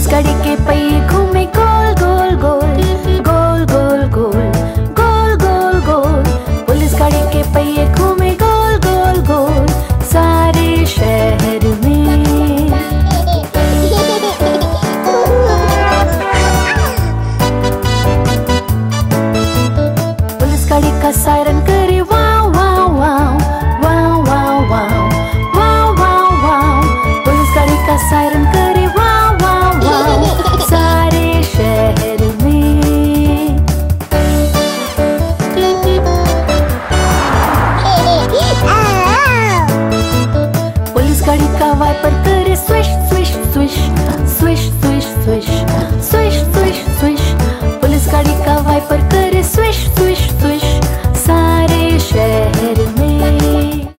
Police गाड़ी के पहिए घूमे गोल गोल गोल, गोल गोल गोल, गोल गोल गोल। पुलिस गाड़ी के पहिए घूमे गोल गोल गोल सारे शहर में। पुलिस गाड़ी का सायरन करे वाव वाव वाव, वाव वाव वाव, वाव वाव वाव। पुलिस गाड़ी का सायरन करे वाव वाव वाव सारे शहर में। पुलिस गाड़ी का वाइपर